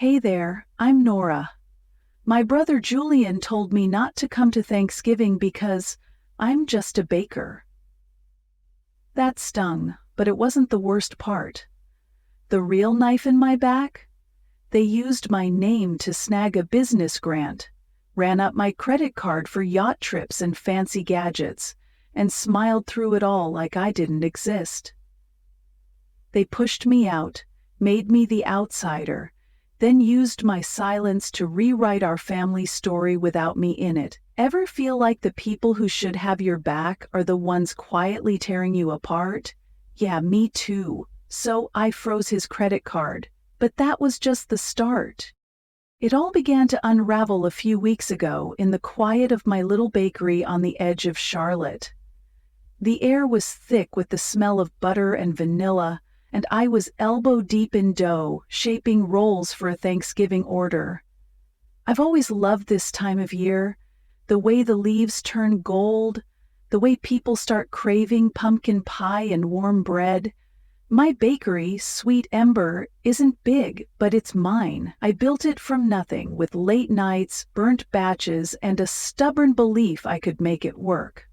Hey there, I'm Nora. My brother Julian told me not to come to Thanksgiving because I'm just a baker. That stung, but it wasn't the worst part. The real knife in my back? They used my name to snag a business grant, ran up my credit card for yacht trips and fancy gadgets, and smiled through it all like I didn't exist. They pushed me out, made me the outsider, then used my silence to rewrite our family story without me in it. Ever feel like the people who should have your back are the ones quietly tearing you apart? Yeah, me too. So I froze his credit card. But that was just the start. It all began to unravel a few weeks ago in the quiet of my little bakery on the edge of Charlotte. The air was thick with the smell of butter and vanilla, and I was elbow-deep in dough, shaping rolls for a Thanksgiving order. I've always loved this time of year, the way the leaves turn gold, the way people start craving pumpkin pie and warm bread. My bakery, Sweet Ember, isn't big, but it's mine. I built it from nothing, with late nights, burnt batches, and a stubborn belief I could make it work.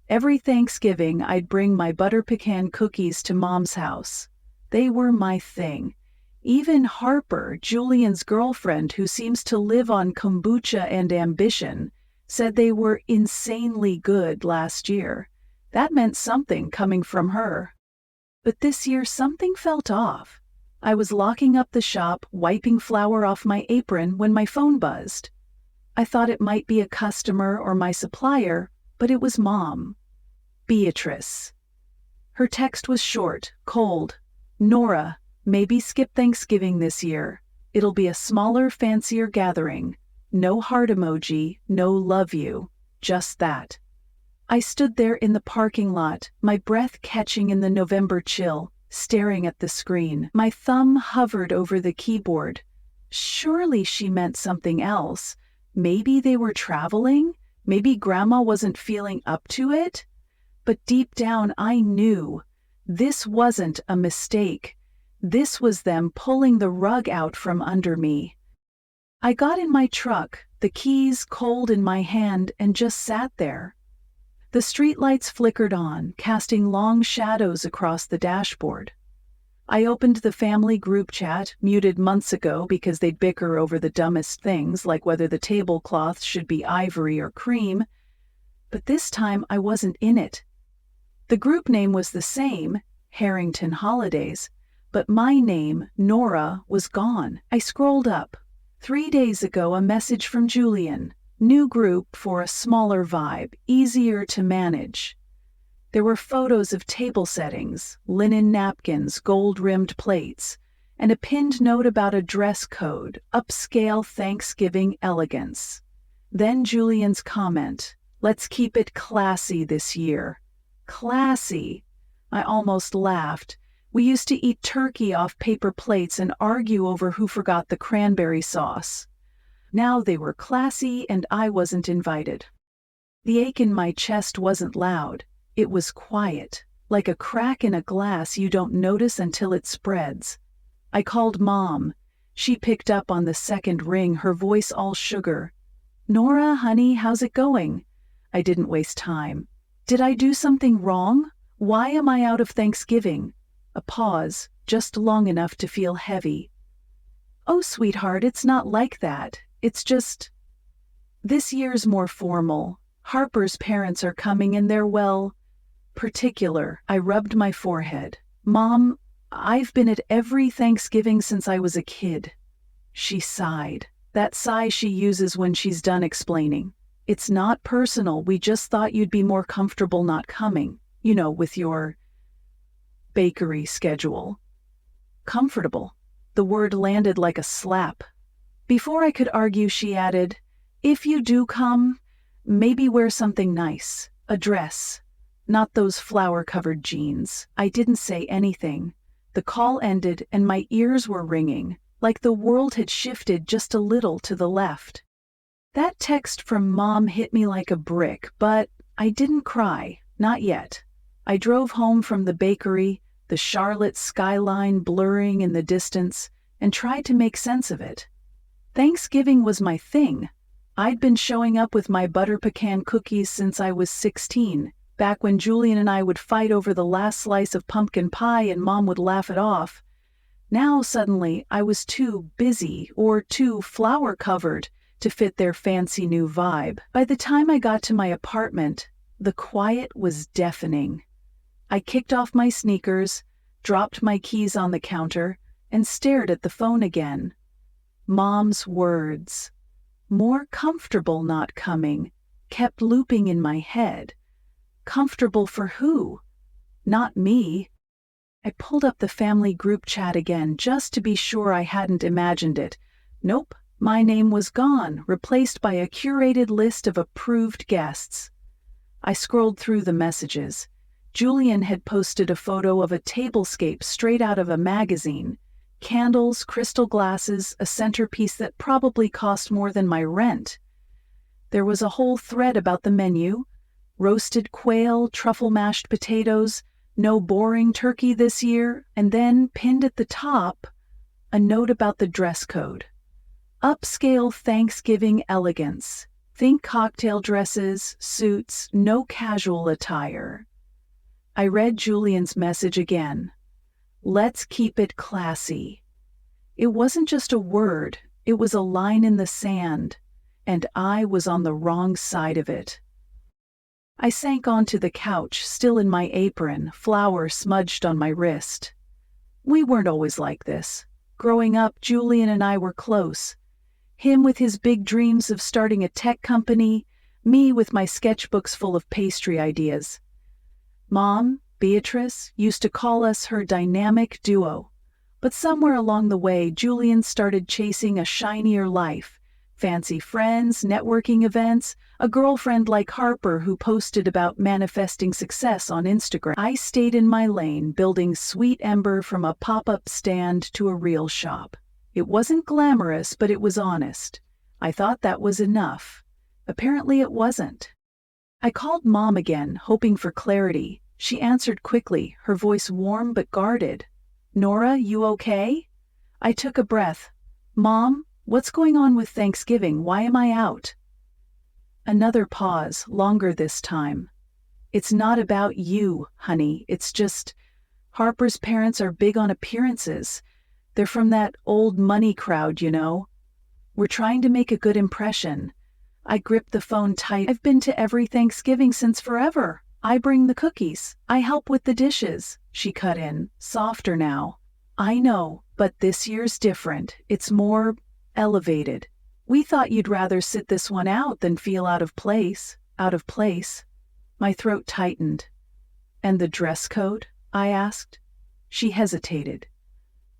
Every Thanksgiving, I'd bring my butter pecan cookies to Mom's house. They were my thing. Even Harper, Julian's girlfriend who seems to live on kombucha and ambition, said they were insanely good last year. That meant something coming from her. But this year something felt off. I was locking up the shop, wiping flour off my apron when my phone buzzed. I thought it might be a customer or my supplier, but it was Mom. Beatrice. Her text was short, cold. Nora, maybe skip Thanksgiving this year. It'll be a smaller, fancier gathering. No heart emoji, no love you. Just that. I stood there in the parking lot, my breath catching in the November chill, staring at the screen. My thumb hovered over the keyboard. Surely she meant something else. Maybe they were traveling? Maybe Grandma wasn't feeling up to it? But deep down I knew. This wasn't a mistake. This was them pulling the rug out from under me. I got in my truck, the keys cold in my hand, and just sat there. The streetlights flickered on, casting long shadows across the dashboard. I opened the family group chat, muted months ago because they'd bicker over the dumbest things, like whether the tablecloth should be ivory or cream. But this time I wasn't in it. The group name was the same, Harrington Holidays, but my name, Nora, was gone. I scrolled up. 3 days ago, a message from Julian. New group for a smaller vibe, easier to manage. There were photos of table settings, linen napkins, gold-rimmed plates, and a pinned note about a dress code, upscale Thanksgiving elegance. Then Julian's comment, "Let's keep it classy this year." Classy. I almost laughed. We used to eat turkey off paper plates and argue over who forgot the cranberry sauce. Now they were classy and I wasn't invited. The ache in my chest wasn't loud. It was quiet, like a crack in a glass you don't notice until it spreads. I called Mom. She picked up on the second ring, her voice all sugar. "Nora, honey, how's it going?" I didn't waste time. "Did I do something wrong? Why am I out of Thanksgiving?" A pause, just long enough to feel heavy. "Oh, sweetheart, it's not like that. It's just... this year's more formal. Harper's parents are coming and they're, well, particular." I rubbed my forehead. "Mom, I've been at every Thanksgiving since I was a kid." She sighed. That sigh she uses when she's done explaining. "It's not personal, we just thought you'd be more comfortable not coming. You know, with your bakery schedule." Comfortable. The word landed like a slap. Before I could argue, she added, "If you do come, maybe wear something nice. A dress. Not those flower-covered jeans." I didn't say anything. The call ended and my ears were ringing, like the world had shifted just a little to the left. That text from Mom hit me like a brick, but I didn't cry. Not yet. I drove home from the bakery, the Charlotte skyline blurring in the distance, and tried to make sense of it. Thanksgiving was my thing. I'd been showing up with my butter pecan cookies since I was 16, back when Julian and I would fight over the last slice of pumpkin pie and Mom would laugh it off. Now suddenly I was too busy or too flower-covered to fit their fancy new vibe. By the time I got to my apartment, the quiet was deafening. I kicked off my sneakers, dropped my keys on the counter, and stared at the phone again. Mom's words, "More comfortable not coming," kept looping in my head. Comfortable for who? Not me. I pulled up the family group chat again just to be sure I hadn't imagined it. Nope, my name was gone, replaced by a curated list of approved guests. I scrolled through the messages. Julian had posted a photo of a tablescape straight out of a magazine. Candles, crystal glasses, a centerpiece that probably cost more than my rent. There was a whole thread about the menu: roasted quail, truffle mashed potatoes, no boring turkey this year, and then, pinned at the top, a note about the dress code. Upscale Thanksgiving elegance. Think cocktail dresses, suits, no casual attire. I read Julian's message again. Let's keep it classy. It wasn't just a word, it was a line in the sand, and I was on the wrong side of it. I sank onto the couch, still in my apron, flour smudged on my wrist. We weren't always like this. Growing up, Julian and I were close. Him with his big dreams of starting a tech company, me with my sketchbooks full of pastry ideas. Mom, Beatrice, used to call us her dynamic duo. But somewhere along the way, Julian started chasing a shinier life. Fancy friends, networking events, a girlfriend like Harper who posted about manifesting success on Instagram. I stayed in my lane, building Sweet Ember from a pop-up stand to a real shop. It wasn't glamorous, but it was honest. I thought that was enough. Apparently it wasn't. I called Mom again, hoping for clarity. She answered quickly, her voice warm but guarded. "Nora, you okay?" I took a breath. "Mom, what's going on with Thanksgiving? Why am I out?" Another pause, longer this time. "It's not about you, honey. It's just Harper's parents are big on appearances. They're from that old money crowd, you know. We're trying to make a good impression." I gripped the phone tight. "I've been to every Thanksgiving since forever. I bring the cookies. I help with the dishes," she cut in, softer now. "I know, but this year's different. It's more elevated. We thought you'd rather sit this one out than feel out of place." Out of place? My throat tightened. "And the dress code?" I asked. She hesitated.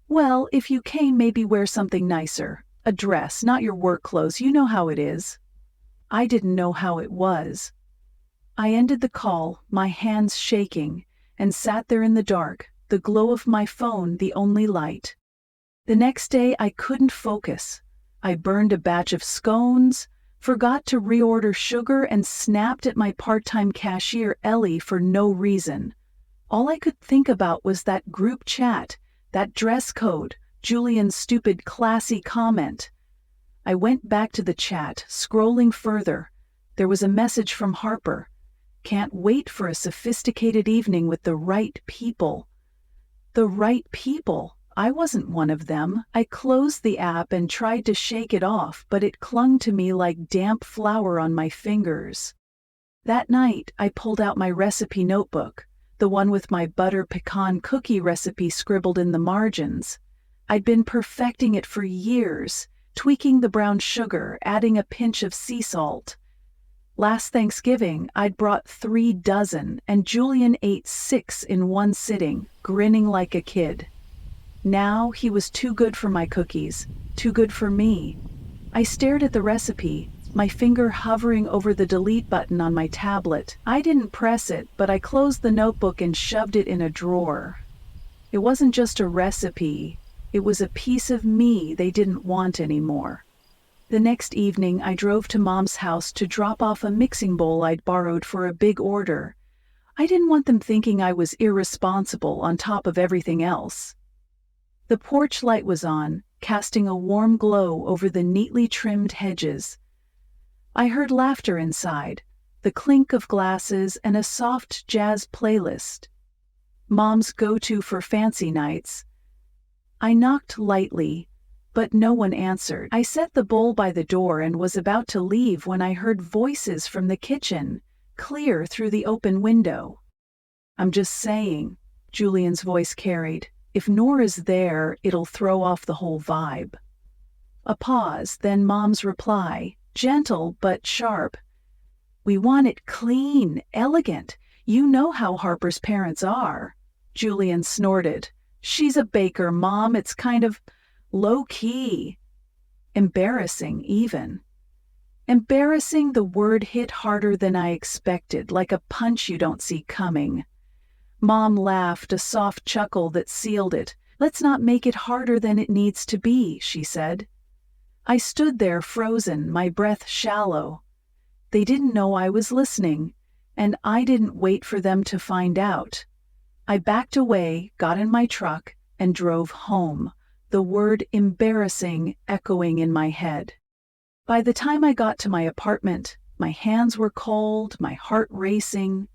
"Well, if you came, maybe wear something nicer. A dress, not your work clothes. You know how it is." I didn't know how it was. I ended the call, my hands shaking, and sat there in the dark, the glow of my phone the only light. The next day I couldn't focus. I burned a batch of scones, forgot to reorder sugar, and snapped at my part-time cashier Ellie for no reason. All I could think about was that group chat, that dress code, Julian's stupid classy comment. I went back to the chat, scrolling further. There was a message from Harper. "Can't wait for a sophisticated evening with the right people." The right people? I wasn't one of them. I closed the app and tried to shake it off, but it clung to me like damp flour on my fingers. That night, I pulled out my recipe notebook, the one with my butter pecan cookie recipe scribbled in the margins. I'd been perfecting it for years, tweaking the brown sugar, adding a pinch of sea salt. Last Thanksgiving, I'd brought 3 dozen, and Julian ate 6 in one sitting, grinning like a kid. Now he was too good for my cookies, too good for me. I stared at the recipe, my finger hovering over the delete button on my tablet. I didn't press it, but I closed the notebook and shoved it in a drawer. It wasn't just a recipe, it was a piece of me they didn't want anymore. The next evening, I drove to Mom's house to drop off a mixing bowl I'd borrowed for a big order. I didn't want them thinking I was irresponsible on top of everything else. The porch light was on, casting a warm glow over the neatly trimmed hedges. I heard laughter inside, the clink of glasses, and a soft jazz playlist. Mom's go-to for fancy nights. I knocked lightly, but no one answered. I set the bowl by the door and was about to leave when I heard voices from the kitchen, clear through the open window. "I'm just saying," Julian's voice carried. "If Nora's there, it'll throw off the whole vibe." A pause, then Mom's reply, gentle but sharp. "We want it clean, elegant. You know how Harper's parents are." Julian snorted. "She's a baker, Mom. It's kind of low-key. Embarrassing, even." Embarrassing, the word hit harder than I expected, like a punch you don't see coming. Mom laughed, a soft chuckle that sealed it. "Let's not make it harder than it needs to be," she said. I stood there frozen, my breath shallow. They didn't know I was listening, and I didn't wait for them to find out. I backed away, got in my truck, and drove home, the word embarrassing echoing in my head. By the time I got to my apartment, my hands were cold, my heart racing.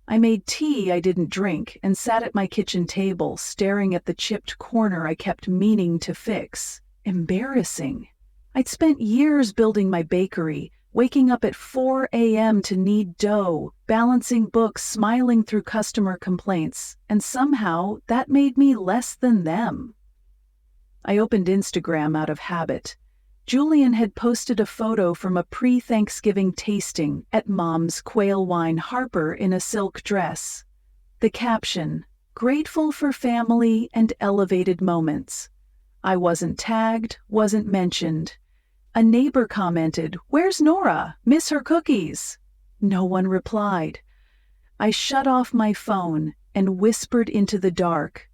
I made tea I didn't drink and sat at my kitchen table, staring at the chipped corner I kept meaning to fix. Embarrassing. I'd spent years building my bakery, waking up at 4 a.m. to knead dough, balancing books, smiling through customer complaints, and somehow that made me less than them. I opened Instagram out of habit. Julian had posted a photo from a pre-Thanksgiving tasting at Mom's quail wine, Harper in a silk dress. The caption, "Grateful for family and elevated moments." I wasn't tagged, wasn't mentioned. A neighbor commented, "Where's Nora? Miss her cookies." No one replied. I shut off my phone and whispered into the dark,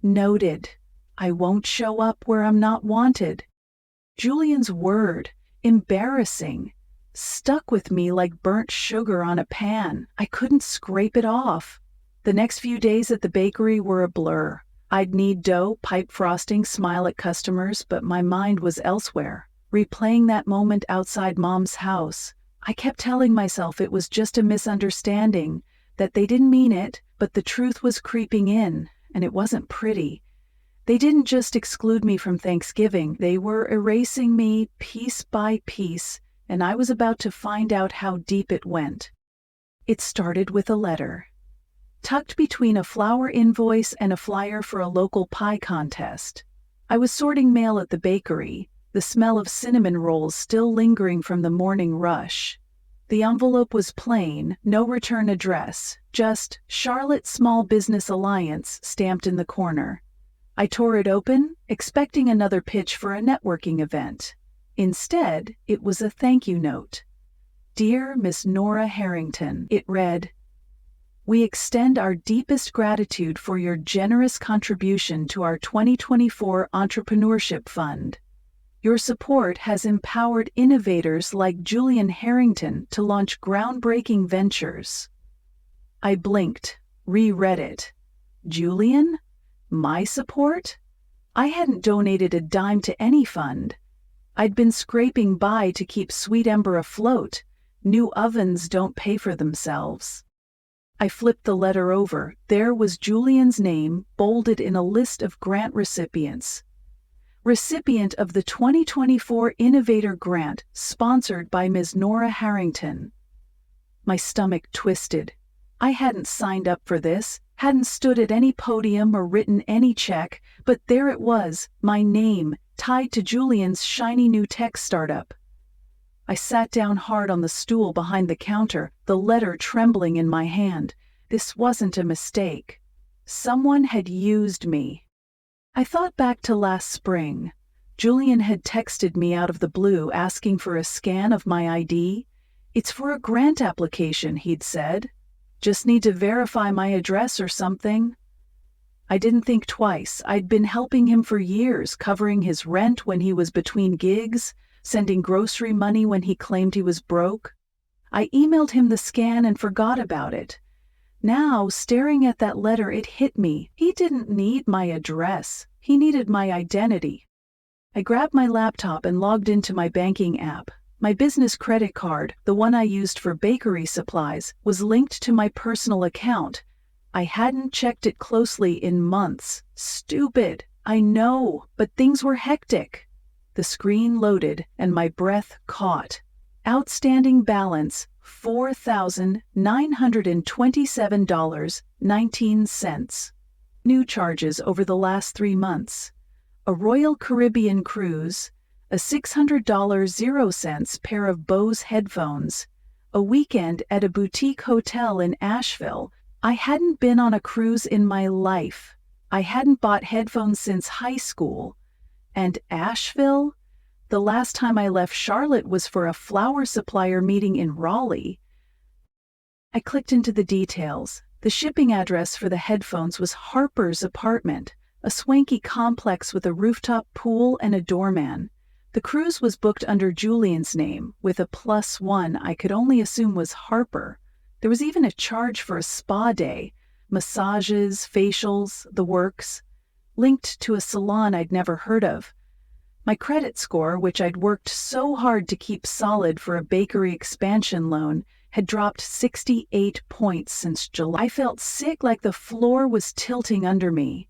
"Noted. I won't show up where I'm not wanted." Julian's word, embarrassing, stuck with me like burnt sugar on a pan. I couldn't scrape it off. The next few days at the bakery were a blur. I'd knead dough, pipe frosting, smile at customers, but my mind was elsewhere, replaying that moment outside Mom's house. I kept telling myself it was just a misunderstanding, that they didn't mean it, but the truth was creeping in, and it wasn't pretty. They didn't just exclude me from Thanksgiving, they were erasing me piece by piece, and I was about to find out how deep it went. It started with a letter. Tucked between a flour invoice and a flyer for a local pie contest. I was sorting mail at the bakery, the smell of cinnamon rolls still lingering from the morning rush. The envelope was plain, no return address, just Charlotte Small Business Alliance stamped in the corner. I tore it open, expecting another pitch for a networking event. Instead, it was a thank you note. "Dear Miss Nora Harrington," it read, "We extend our deepest gratitude for your generous contribution to our 2024 Entrepreneurship Fund. Your support has empowered innovators like Julian Harrington to launch groundbreaking ventures." I blinked, reread it. Julian? My support? I hadn't donated a dime to any fund. I'd been scraping by to keep Sweet Ember afloat. New ovens don't pay for themselves. I flipped the letter over. There was Julian's name, bolded in a list of grant recipients. Recipient of the 2024 Innovator Grant, sponsored by Ms. Nora Harrington. My stomach twisted. I hadn't signed up for this, hadn't stood at any podium or written any check, but there it was, my name, tied to Julian's shiny new tech startup. I sat down hard on the stool behind the counter, the letter trembling in my hand. This wasn't a mistake. Someone had used me. I thought back to last spring. Julian had texted me out of the blue asking for a scan of my ID. "It's for a grant application," he'd said. "Just need to verify my address or something." I didn't think twice. I'd been helping him for years, covering his rent when he was between gigs, sending grocery money when he claimed he was broke. I emailed him the scan and forgot about it. Now, staring at that letter, it hit me. He didn't need my address. He needed my identity. I grabbed my laptop and logged into my banking app. My business credit card, the one I used for bakery supplies, was linked to my personal account. I hadn't checked it closely in months. Stupid, I know, but things were hectic. The screen loaded and my breath caught. Outstanding balance, $4,927.19. New charges over the last 3 months. A Royal Caribbean cruise, a $600.00 pair of Bose headphones, a weekend at a boutique hotel in Asheville. I hadn't been on a cruise in my life. I hadn't bought headphones since high school. And Asheville? The last time I left Charlotte was for a flower supplier meeting in Raleigh. I clicked into the details. The shipping address for the headphones was Harper's apartment, a swanky complex with a rooftop pool and a doorman. The cruise was booked under Julian's name, with a +1 I could only assume was Harper. There was even a charge for a spa day, massages, facials, the works, linked to a salon I'd never heard of. My credit score, which I'd worked so hard to keep solid for a bakery expansion loan, had dropped 68 points since July. I felt sick, like the floor was tilting under me.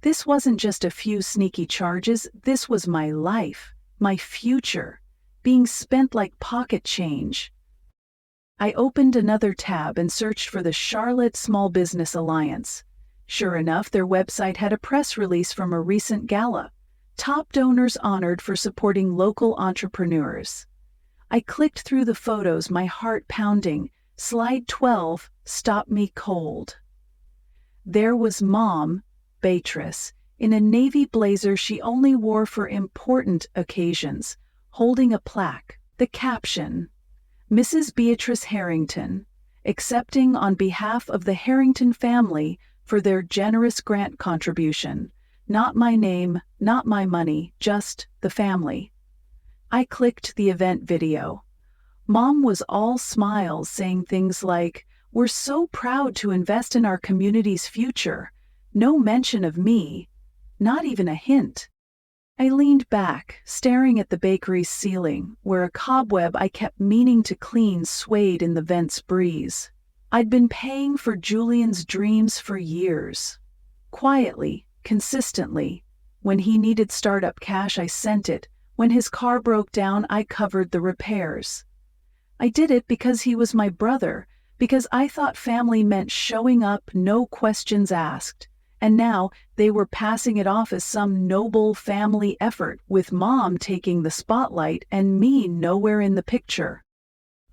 This wasn't just a few sneaky charges, this was my life, my future, being spent like pocket change. I opened another tab and searched for the Charlotte Small Business Alliance. Sure enough, their website had a press release from a recent gala. Top donors honored for supporting local entrepreneurs. I clicked through the photos, my heart pounding. Slide 12 stopped me cold. There was Mom, Beatrice, in a navy blazer she only wore for important occasions, holding a plaque. The caption, Mrs. Beatrice Harrington, accepting on behalf of the Harrington family for their generous grant contribution. Not my name, not my money, just the family. I clicked the event video. Mom was all smiles, saying things like, "We're so proud to invest in our community's future." No mention of me, not even a hint. I leaned back, staring at the bakery's ceiling, where a cobweb I kept meaning to clean swayed in the vent's breeze. I'd been paying for Julian's dreams for years. Quietly, consistently. When he needed startup cash, I sent it. When his car broke down, I covered the repairs. I did it because he was my brother, because I thought family meant showing up, no questions asked. And now they were passing it off as some noble family effort, with Mom taking the spotlight and me nowhere in the picture.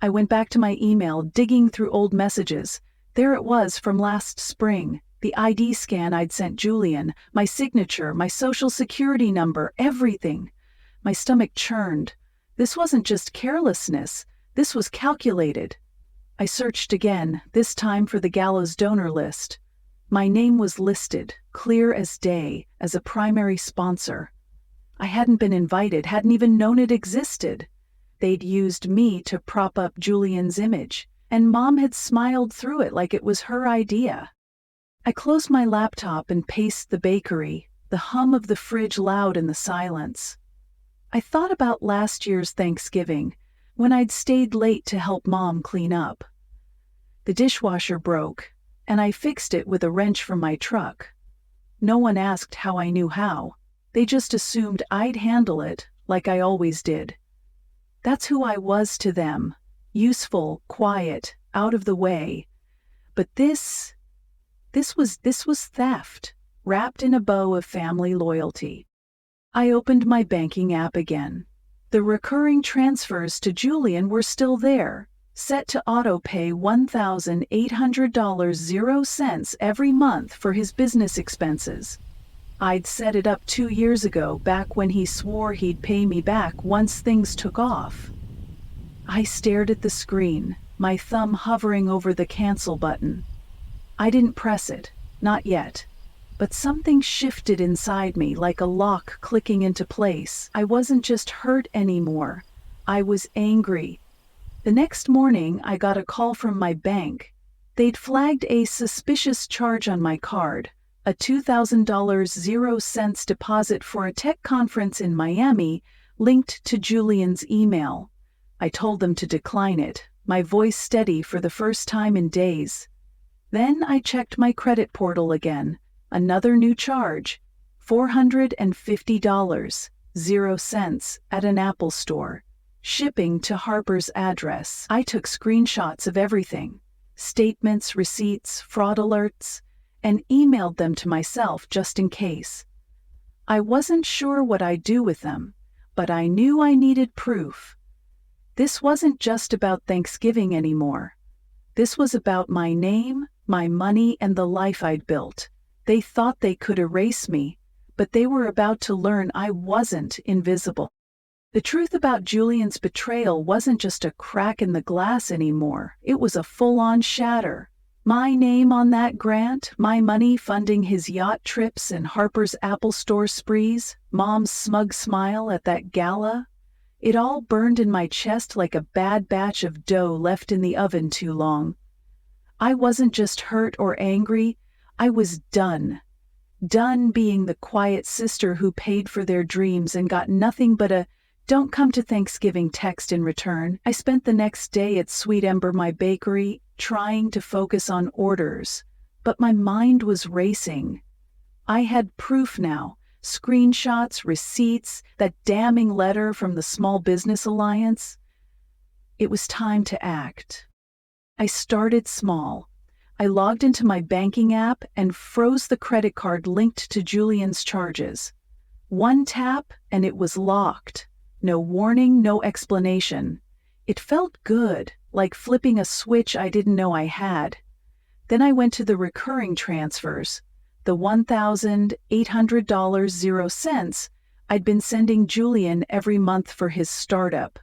I went back to my email, digging through old messages. There it was from last spring. The ID scan I'd sent Julian, my signature, my social security number, everything. My stomach churned. This wasn't just carelessness, this was calculated. I searched again, this time for the gala's donor list. My name was listed, clear as day, as a primary sponsor. I hadn't been invited, hadn't even known it existed. They'd used me to prop up Julian's image, and Mom had smiled through it like it was her idea. I closed my laptop and paced the bakery, the hum of the fridge loud in the silence. I thought about last year's Thanksgiving, when I'd stayed late to help Mom clean up. The dishwasher broke, and I fixed it with a wrench from my truck. No one asked how I knew how. They just assumed I'd handle it, like I always did. That's who I was to them, useful, quiet, out of the way. But this was theft, wrapped in a bow of family loyalty. I opened my banking app again. The recurring transfers to Julian were still there, set to auto-pay $1,800.00 every month for his business expenses. I'd set it up 2 years ago, back when he swore he'd pay me back once things took off. I stared at the screen, my thumb hovering over the cancel button. I didn't press it, not yet. But something shifted inside me, like a lock clicking into place. I wasn't just hurt anymore. I was angry. The next morning, I got a call from my bank. They'd flagged a suspicious charge on my card, a $2,000 0 cents deposit for a tech conference in Miami linked to Julian's email. I told them to decline it, my voice steady for the first time in days. Then I checked my credit portal again. Another new charge, $450, 0 cents, at an Apple store. Shipping to Harper's address. I took screenshots of everything, statements, receipts, fraud alerts, and emailed them to myself just in case. I wasn't sure what I'd do with them, but I knew I needed proof. This wasn't just about Thanksgiving anymore. This was about my name, my money, and the life I'd built. They thought they could erase me, but they were about to learn I wasn't invisible. The truth about Julian's betrayal wasn't just a crack in the glass anymore. It was a full-on shatter. My name on that grant, my money funding his yacht trips and Harper's Apple Store sprees, Mom's smug smile at that gala. It all burned in my chest like a bad batch of dough left in the oven too long. I wasn't just hurt or angry, I was done. Done being the quiet sister who paid for their dreams and got nothing but a "don't come to Thanksgiving" text in return. I spent the next day at Sweet Ember, my bakery, trying to focus on orders, but my mind was racing. I had proof now, screenshots, receipts, that damning letter from the Small Business Alliance. It was time to act. I started small. I logged into my banking app and froze the credit card linked to Julian's charges. One tap and it was locked. No warning, no explanation. It felt good, like flipping a switch I didn't know I had. Then I went to the recurring transfers, the $1,800 0 cents I'd been sending Julian every month for his startup.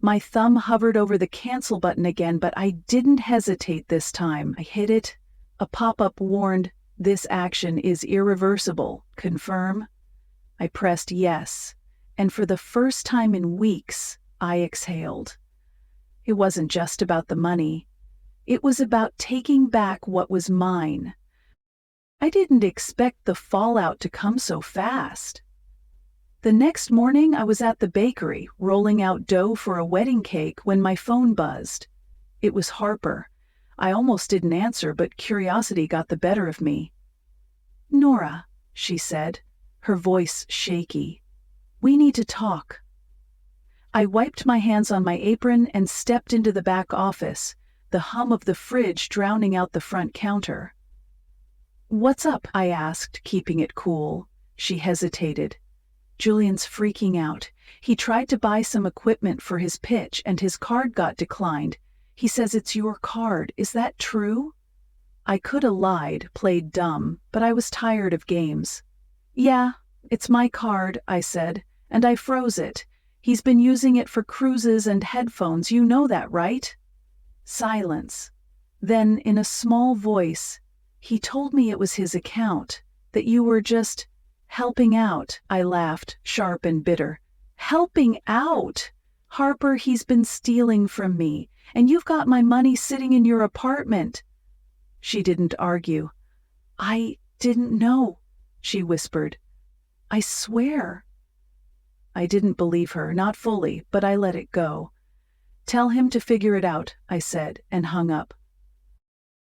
My thumb hovered over the cancel button again, but I didn't hesitate this time. I hit it. A pop-up warned, "This action is irreversible. Confirm?" I pressed yes, and for the first time in weeks, I exhaled. It wasn't just about the money. It was about taking back what was mine. I didn't expect the fallout to come so fast. The next morning, I was at the bakery, rolling out dough for a wedding cake when my phone buzzed. It was Harper. I almost didn't answer, but curiosity got the better of me. "Nora," she said, her voice shaky. "We need to talk." I wiped my hands on my apron and stepped into the back office, the hum of the fridge drowning out the front counter. "What's up?" I asked, keeping it cool. She hesitated. "Julian's freaking out. He tried to buy some equipment for his pitch and his card got declined. He says it's your card. Is that true?" I could have lied, played dumb, but I was tired of games. "Yeah, it's my card," I said, "and I froze it. He's been using it for cruises and headphones. You know that, right?" Silence. Then, in a small voice, "He told me it was his account, that you were just helping out." I laughed, sharp and bitter. "Helping out? Harper, he's been stealing from me, and you've got my money sitting in your apartment." She didn't argue. "I didn't know," she whispered. "I swear." I didn't believe her, not fully, but I let it go. "Tell him to figure it out," I said, and hung up.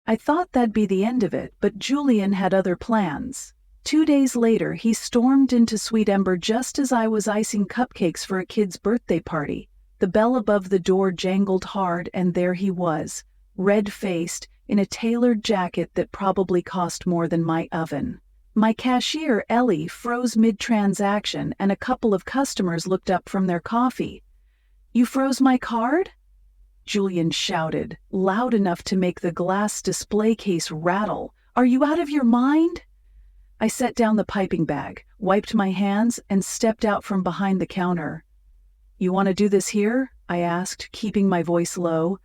I thought that'd be the end of it, but Julian had other plans. 2 days later, he stormed into Sweet Ember just as I was icing cupcakes for a kid's birthday party. The bell above the door jangled hard, and there he was, red-faced, in a tailored jacket that probably cost more than my oven. My cashier, Ellie, froze mid-transaction, and a couple of customers looked up from their coffee. "You froze my card?" Julian shouted, loud enough to make the glass display case rattle. "Are you out of your mind?" I set down the piping bag, wiped my hands, and stepped out from behind the counter. "You want to do this here?" I asked, keeping my voice low.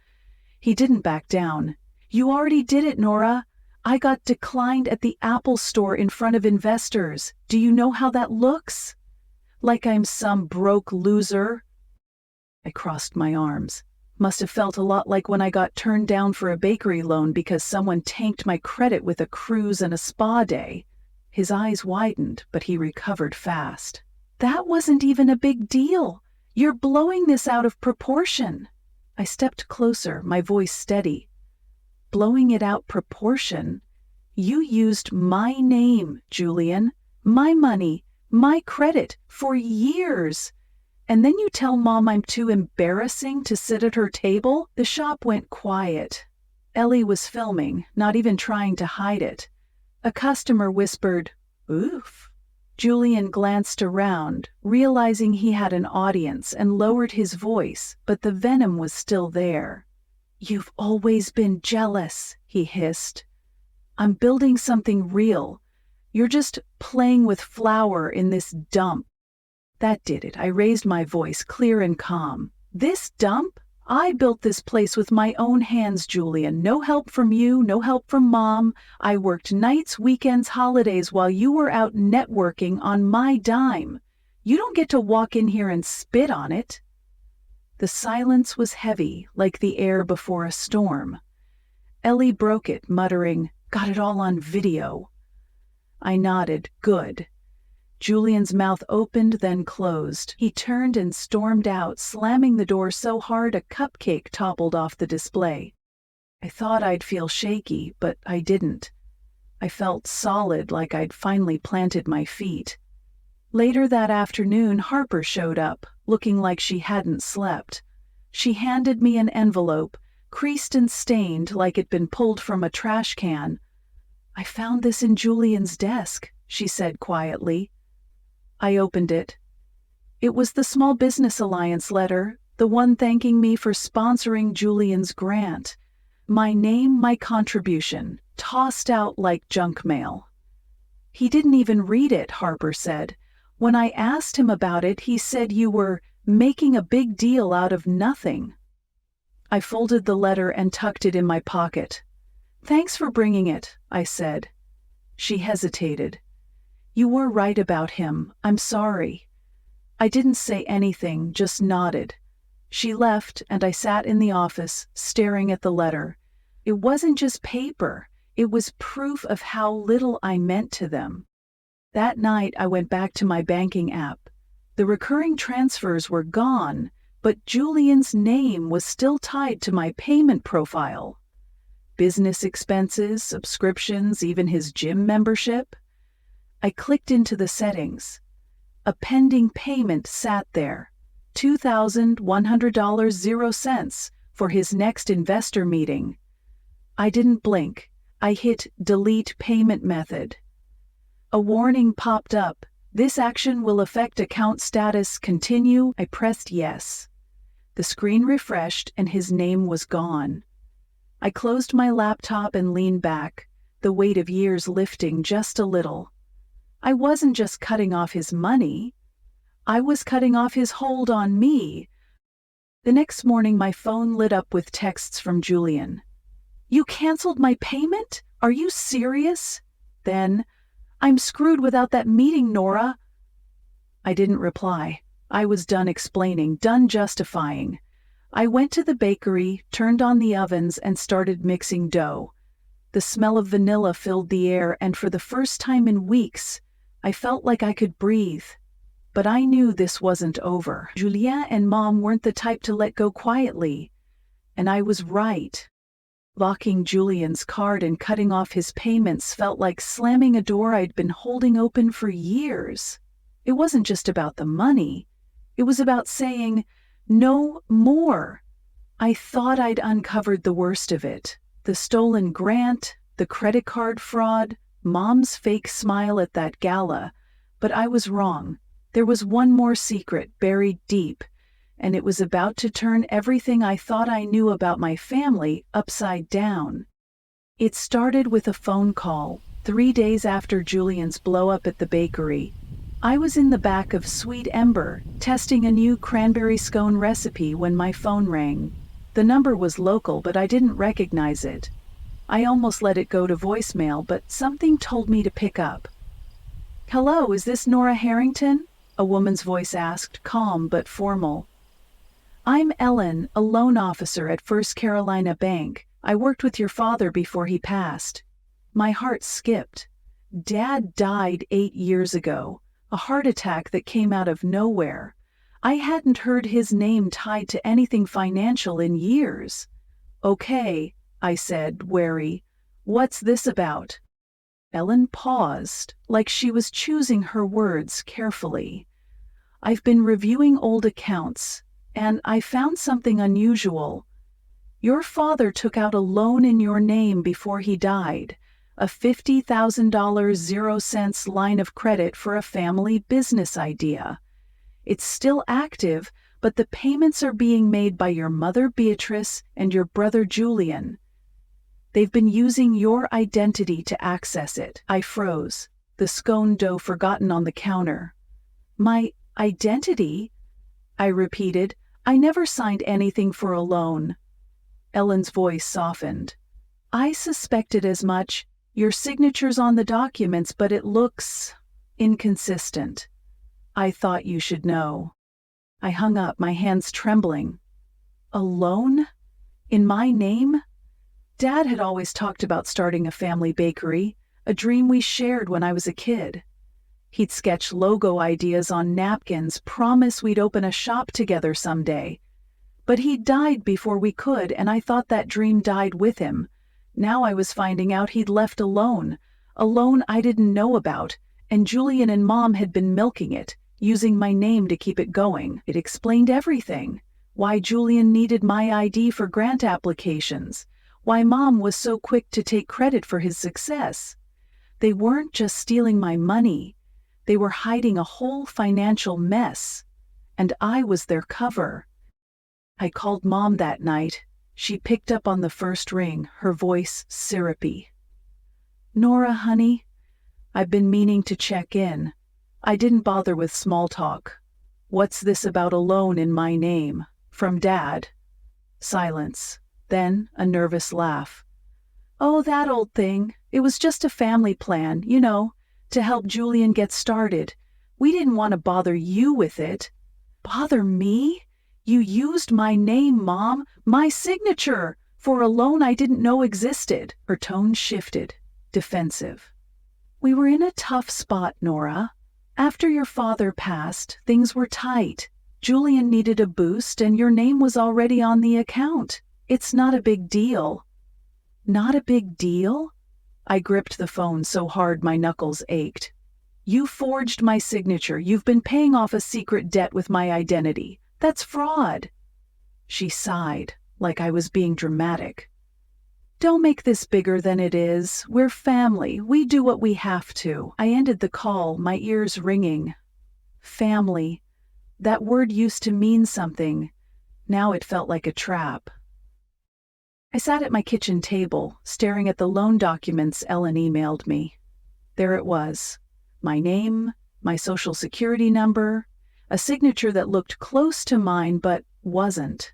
He didn't back down. "You already did it, Nora. I got declined at the Apple Store in front of investors. Do you know how that looks? Like I'm some broke loser?" I crossed my arms. Must have felt a lot like when I got turned down for a bakery loan because someone tanked my credit with a cruise and a spa day. His eyes widened, but he recovered fast. That wasn't even a big deal. You're blowing this out of proportion. I stepped closer, my voice steady. Blowing it out proportion? You used my name, Julian, my money, my credit, for years. And then you tell Mom I'm too embarrassing to sit at her table? The shop went quiet. Ellie was filming, not even trying to hide it. A customer whispered, "Oof." Julian glanced around, realizing he had an audience, and lowered his voice, but the venom was still there. "You've always been jealous," he hissed. "I'm building something real. You're just playing with flour in this dump." That did it. I raised my voice, clear and calm. "This dump? I built this place with my own hands, Julian. No help from you, no help from Mom. I worked nights, weekends, holidays while you were out networking on my dime. You don't get to walk in here and spit on it." The silence was heavy, like the air before a storm. Ellie broke it, muttering, "Got it all on video." I nodded. Good. Julian's mouth opened, then closed. He turned and stormed out, slamming the door so hard a cupcake toppled off the display. I thought I'd feel shaky, but I didn't. I felt solid, like I'd finally planted my feet. Later that afternoon, Harper showed up, looking like she hadn't slept. She handed me an envelope, creased and stained like it'd been pulled from a trash can. "I found this in Julian's desk," she said quietly. I opened it. It was the Small Business Alliance letter, the one thanking me for sponsoring Julian's grant. My name, my contribution, tossed out like junk mail. "He didn't even read it," Harper said. "When I asked him about it, he said you were making a big deal out of nothing." I folded the letter and tucked it in my pocket. "Thanks for bringing it," I said. She hesitated. "You were right about him. I'm sorry." I didn't say anything, just nodded. She left, and I sat in the office, staring at the letter. It wasn't just paper. It was proof of how little I meant to them. That night, I went back to my banking app. The recurring transfers were gone, but Julian's name was still tied to my payment profile. Business expenses, subscriptions, even his gym membership. I clicked into the settings. A pending payment sat there, $2,100.00 for his next investor meeting. I didn't blink. I hit Delete Payment Method. A warning popped up. "This action will affect account status. Continue." I pressed yes. The screen refreshed and his name was gone. I closed my laptop and leaned back, the weight of years lifting just a little. I wasn't just cutting off his money. I was cutting off his hold on me. The next morning, my phone lit up with texts from Julian. "You canceled my payment? Are you serious?" Then, "I'm screwed without that meeting, Nora." I didn't reply. I was done explaining, done justifying. I went to the bakery, turned on the ovens, and started mixing dough. The smell of vanilla filled the air, and for the first time in weeks, I felt like I could breathe. But I knew this wasn't over. Julien and Mom weren't the type to let go quietly. And I was right. Locking Julian's card and cutting off his payments felt like slamming a door I'd been holding open for years. It wasn't just about the money. It was about saying, "No more." I thought I'd uncovered the worst of it. The stolen grant, the credit card fraud, Mom's fake smile at that gala. But I was wrong. There was one more secret buried deep, and it was about to turn everything I thought I knew about my family upside down. It started with a phone call, 3 days after Julian's blow-up at the bakery. I was in the back of Sweet Ember, testing a new cranberry scone recipe when my phone rang. The number was local, but I didn't recognize it. I almost let it go to voicemail, but something told me to pick up. "Hello, is this Nora Harrington?" a woman's voice asked, calm but formal. I'm Ellen, a loan officer at First Carolina Bank. I worked with your father before he passed. My heart skipped. Dad died 8 years ago, a heart attack that came out of nowhere. I hadn't heard his name tied to anything financial in years. Okay, I said, wary. What's this about? Ellen paused, like she was choosing her words carefully. I've been reviewing old accounts, and I found something unusual. Your father took out a loan in your name before he died, a $50,000 0 cents line of credit for a family business idea. It's still active, but the payments are being made by your mother Beatrice and your brother Julian. They've been using your identity to access it. I froze, the scone dough forgotten on the counter. My identity? I repeated. I never signed anything for a loan. Ellen's voice softened. I suspected as much. Your signature's on the documents, but it looks inconsistent. I thought you should know. I hung up, my hands trembling. A loan? In my name? Dad had always talked about starting a family bakery, a dream we shared when I was a kid. He'd sketch logo ideas on napkins, promise we'd open a shop together someday. But he died before we could, and I thought that dream died with him. Now I was finding out he'd left a loan I didn't know about, and Julian and Mom had been milking it, using my name to keep it going. It explained everything. Why Julian needed my ID for grant applications. Why Mom was so quick to take credit for his success. They weren't just stealing my money. They were hiding a whole financial mess. And I was their cover. I called Mom that night. She picked up on the first ring, her voice syrupy. Nora, honey, I've been meaning to check in. I didn't bother with small talk. What's this about a loan in my name? From Dad? Silence. Then a nervous laugh. Oh, that old thing. It was just a family plan, to help Julian get started. We didn't want to bother you with it. Bother me? You used my name, Mom, my signature, for a loan I didn't know existed. Her tone shifted, defensive. We were in a tough spot, Nora. After your father passed, things were tight. Julian needed a boost, and your name was already on the account. It's not a big deal. Not a big deal? I gripped the phone so hard my knuckles ached. You forged my signature. You've been paying off a secret debt with my identity. That's fraud. She sighed, like I was being dramatic. Don't make this bigger than it is. We're family. We do what we have to. I ended the call, my ears ringing. Family. That word used to mean something. Now it felt like a trap. I sat at my kitchen table, staring at the loan documents Ellen emailed me. There it was. My name, my social security number, a signature that looked close to mine but wasn't.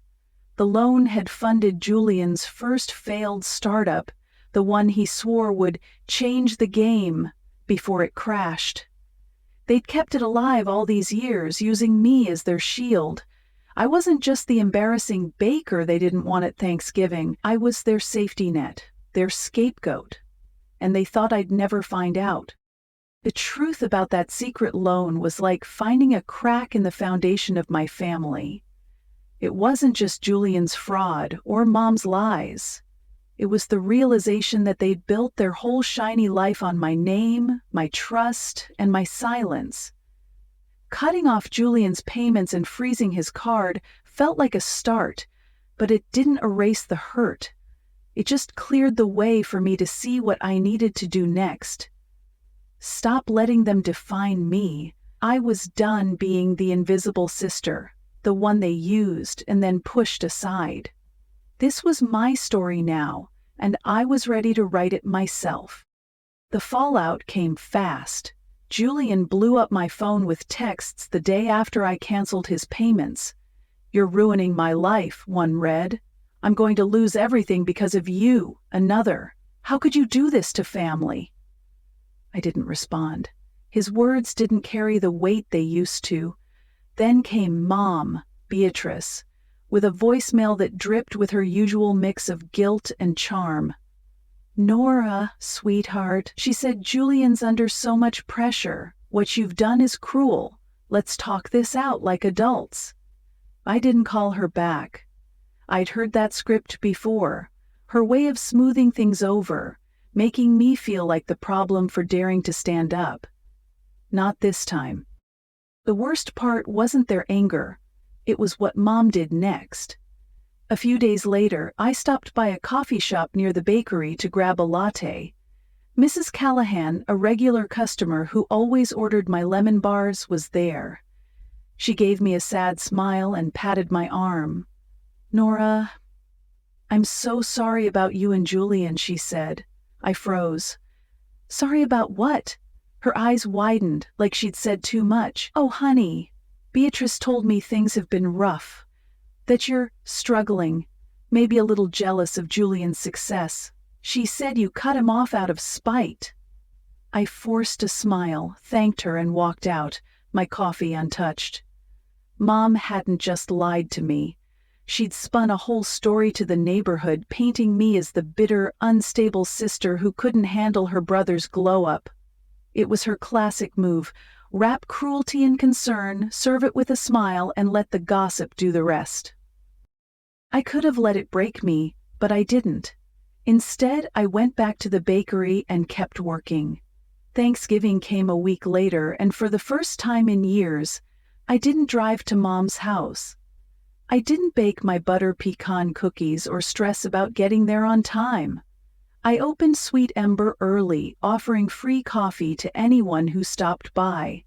The loan had funded Julian's first failed startup, the one he swore would change the game before it crashed. They'd kept it alive all these years, using me as their shield. I wasn't just the embarrassing baker they didn't want at Thanksgiving. I was their safety net, their scapegoat. And they thought I'd never find out. The truth about that secret loan was like finding a crack in the foundation of my family. It wasn't just Julian's fraud or Mom's lies. It was the realization that they'd built their whole shiny life on my name, my trust, and my silence. Cutting off Julian's payments and freezing his card felt like a start, but it didn't erase the hurt. It just cleared the way for me to see what I needed to do next. Stop letting them define me. I was done being the invisible sister, the one they used and then pushed aside. This was my story now, and I was ready to write it myself. The fallout came fast. Julian blew up my phone with texts the day after I canceled his payments. You're ruining my life, one read. I'm going to lose everything because of you, another. How could you do this to family? I didn't respond. His words didn't carry the weight they used to. Then came Mom, Beatrice. with a voicemail that dripped with her usual mix of guilt and charm. "Nora, sweetheart," she said, "Julian's under so much pressure. What you've done is cruel. Let's talk this out like adults." I didn't call her back. I'd heard that script before, her way of smoothing things over, making me feel like the problem for daring to stand up. Not this time. The worst part wasn't their anger, it was what Mom did next. A few days later, I stopped by a coffee shop near the bakery to grab a latte. Mrs. Callahan, a regular customer who always ordered my lemon bars, was there. She gave me a sad smile and patted my arm. "Nora, I'm so sorry about you and Julian," she said. I froze. "Sorry about what?" Her eyes widened, like she'd said too much. "Oh, honey, Beatrice told me things have been rough. That you're struggling, maybe a little jealous of Julian's success. She said you cut him off out of spite." I forced a smile, thanked her, and walked out, my coffee untouched. Mom hadn't just lied to me. She'd spun a whole story to the neighborhood, painting me as the bitter, unstable sister who couldn't handle her brother's glow-up. It was her classic move: wrap cruelty in concern, serve it with a smile, and let the gossip do the rest. I could have let it break me, but I didn't. Instead, I went back to the bakery and kept working. Thanksgiving came a week later, and for the first time in years, I didn't drive to Mom's house. I didn't bake my butter pecan cookies or stress about getting there on time. I opened Sweet Ember early, offering free coffee to anyone who stopped by.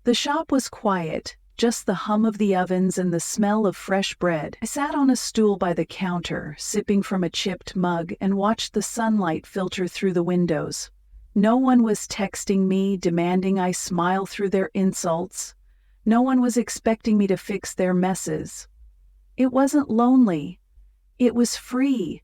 The shop was quiet, just the hum of the ovens and the smell of fresh bread. I sat on a stool by the counter, sipping from a chipped mug, and watched the sunlight filter through the windows. No one was texting me, demanding I smile through their insults. No one was expecting me to fix their messes. It wasn't lonely. It was free.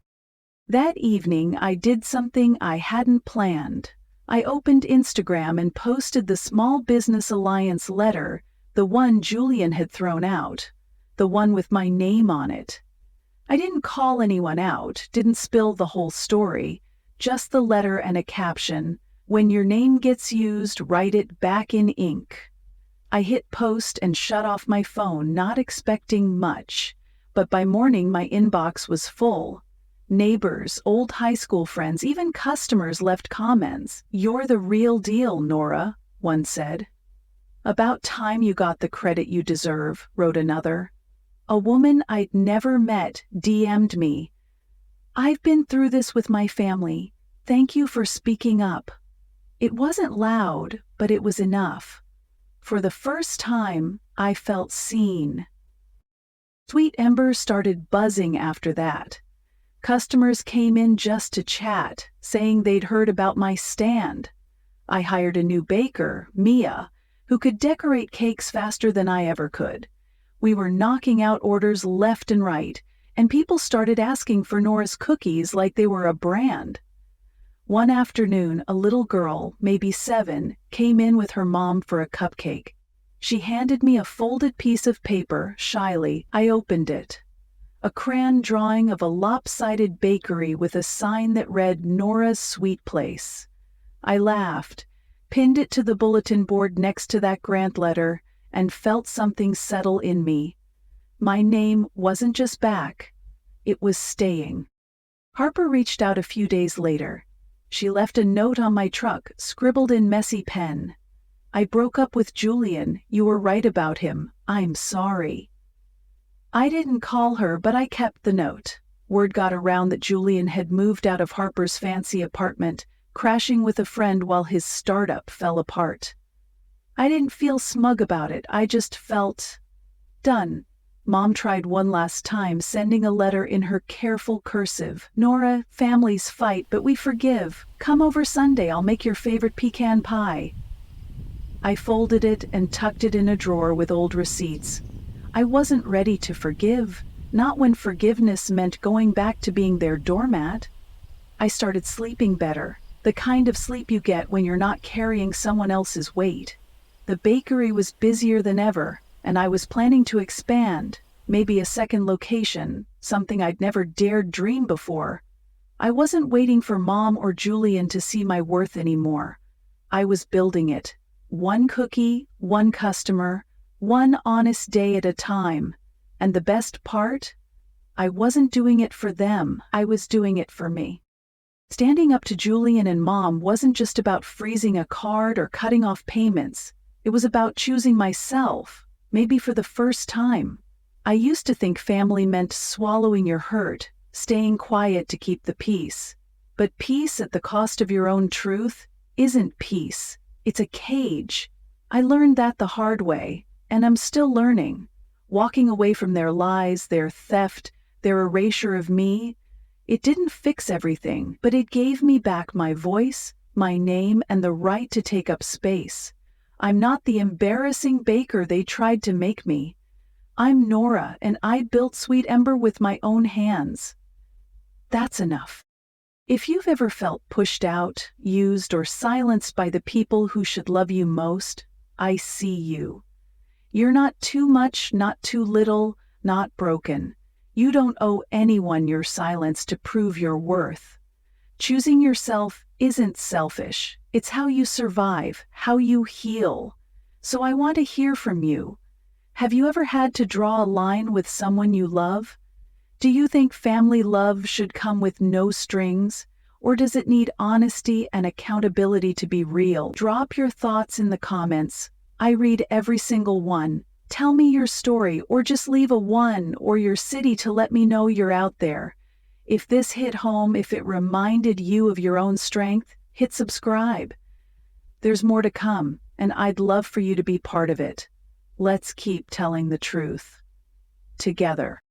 That evening, I did something I hadn't planned. I opened Instagram and posted the Small Business Alliance letter, the one Julian had thrown out, the one with my name on it. I didn't call anyone out, didn't spill the whole story, just the letter and a caption: "When your name gets used, write it back in ink." I hit post and shut off my phone, not expecting much, but by morning my inbox was full. Neighbors, old high school friends, even customers left comments. "You're the real deal, Nora," one said. "About time you got the credit you deserve," wrote another. A woman I'd never met DM'd me. "I've been through this with my family. Thank you for speaking up." It wasn't loud, but it was enough. For the first time, I felt seen. Sweet Ember started buzzing after that. Customers came in just to chat, saying they'd heard about my stand. I hired a new baker, Mia, who could decorate cakes faster than I ever could. We were knocking out orders left and right, and people started asking for Nora's cookies like they were a brand. One afternoon, a little girl, maybe 7, came in with her mom for a cupcake. She handed me a folded piece of paper, shyly. I opened it. A crayon drawing of a lopsided bakery with a sign that read "Nora's Sweet Place." I laughed, pinned it to the bulletin board next to that grant letter, and felt something settle in me. My name wasn't just back, it was staying. Harper reached out a few days later. She left a note on my truck, scribbled in messy pen. "I broke up with Julian. You were right about him. I'm sorry." I didn't call her, but I kept the note. Word got around that Julian had moved out of Harper's fancy apartment, crashing with a friend while his startup fell apart. I didn't feel smug about it, I just felt done. Mom tried one last time, sending a letter in her careful cursive. "Nora, families fight, but we forgive. Come over Sunday, I'll make your favorite pecan pie." I folded it and tucked it in a drawer with old receipts. I wasn't ready to forgive, not when forgiveness meant going back to being their doormat. I started sleeping better, the kind of sleep you get when you're not carrying someone else's weight. The bakery was busier than ever, and I was planning to expand, maybe a second location, something I'd never dared dream before. I wasn't waiting for Mom or Julian to see my worth anymore. I was building it. One cookie, one customer, one honest day at a time. And the best part? I wasn't doing it for them, I was doing it for me. Standing up to Julian and Mom wasn't just about freezing a card or cutting off payments. It was about choosing myself, maybe for the first time. I used to think family meant swallowing your hurt, staying quiet to keep the peace. But peace at the cost of your own truth isn't peace. It's a cage. I learned that the hard way, and I'm still learning. Walking away from their lies, their theft, their erasure of me, it didn't fix everything, but it gave me back my voice, my name, and the right to take up space. I'm not the embarrassing baker they tried to make me. I'm Nora, and I built Sweet Ember with my own hands. That's enough. If you've ever felt pushed out, used, or silenced by the people who should love you most, I see you. You're not too much, not too little, not broken. You don't owe anyone your silence to prove your worth. Choosing yourself isn't selfish. It's how you survive, how you heal. So I want to hear from you. Have you ever had to draw a line with someone you love? Do you think family love should come with no strings? Or does it need honesty and accountability to be real? Drop your thoughts in the comments. I read every single one. Tell me your story, or just leave a 1 or your city to let me know you're out there. If this hit home, if it reminded you of your own strength, hit subscribe. There's more to come, and I'd love for you to be part of it. Let's keep telling the truth together.